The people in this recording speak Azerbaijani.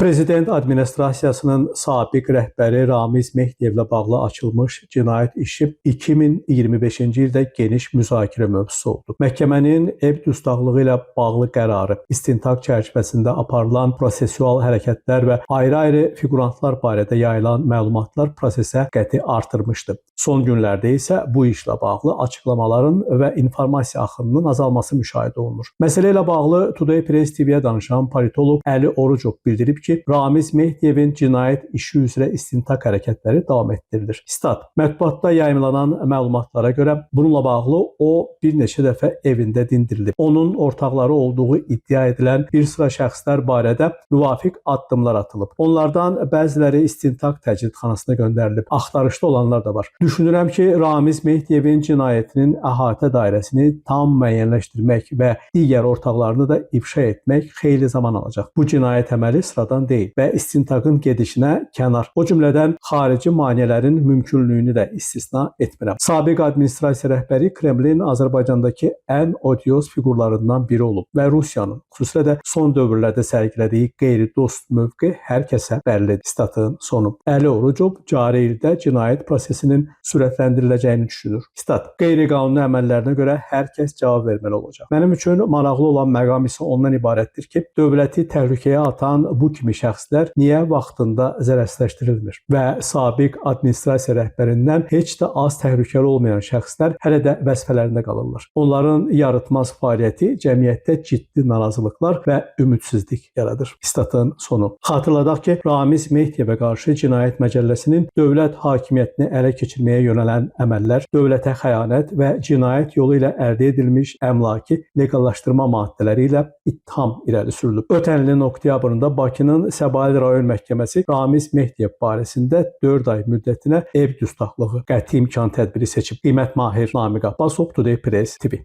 Prezident administrasiyasının sabiq rəhbəri Ramiz Mehdiyevlə bağlı açılmış cinayət işi 2025-ci ildə geniş müzakirə mövzusu oldu. Məhkəmənin ev dustaqlığı ilə bağlı qərarı, istintaq çərçivəsində aparılan prosessual hərəkətlər və ayrı-ayrı figurantlar barədə yayılan məlumatlar prosesə qəti artırmışdı. Son günlərdə isə bu işlə bağlı açıqlamaların və informasiya axınının azalması müşahidə olunur. Məsələ ilə bağlı Today Press TV-yə danışan politoloq Əli Orucov bildirib ki, Ramiz Mehdiyevin cinayət işi üzrə istintaq hərəkətləri davam etdirilir. Stat: Mətbuatda yayımlanan məlumatlara görə bununla bağlı o bir neçə dəfə evində dindirilib. Onun ortaqları olduğu iddia edilən bir sıra şəxslər barədə müvafiq addımlar atılıb. Onlardan bəziləri istintaq təcridxanasına göndərilib. Axtarışda olanlar da var. Düşünürəm ki, Ramiz Mehdiyevin cinayətinin əhatə dairəsini tam müəyyənləşdirmək və digər ortaqlarını da ifşa etmək xeyli zaman alacaq. Bu cinayət əməli sıradan deyil və istintaqın gedişinə kənar, o cümlədən xarici maneələrin mümkünlüyünü də istisna etmirəm. Sabiq administrasiya rəhbəri Kremlin Azərbaycandakı ən odiyoz fiqurlarından biri olub və Rusiyanın, xüsusilə də son dövrlərdə sərgilədiyi qeyri-dost mövqe hər kəsə bəllidir. Statın sonu. Əli Orucov cari ildə cinayət prosesinin sürətləndiriləcəyini düşünür. Stat: Qeyri-qanuni əməllərinə görə hər kəs cavab verməli olacaq. Mənim üçün maraqlı olan məqam isə ondan ibarətdir ki, dövləti təhlükəyə atan bu kimi şəxslər niyə vaxtında zərərsizləşdirilmir və sabiq administrasiya rəhbərindən heç də az təhlükəli olmayan şəxslər hələ də vəzifələrində qalırlar. Onların yarıtmaz fəaliyyəti cəmiyyətdə ciddi narazılıqlar və ümidsizlik yaradır. Statın sonu. Xatırladaq ki, Ramiz Mehdiyevə qarşı Cinayət Məcəlləsinin dövlət hakimiyyətini ələ keçirməyə yönələn əməllər, dövlətə xəyanət və cinayət yolu ilə əldə edilmiş əmlaki leqallaşdırma maddələri ilə ittiham irəli sürülüb. Ötən ilin oktyabrında Bakının Səbail rayon məhkəməsi Ramiz Mehdiyev barəsində 4 ay müddətinə ev dustaqlığı qəti imkan tədbiri seçib. Qiymət Mahir, Namiq Abbasov, Today Press TV.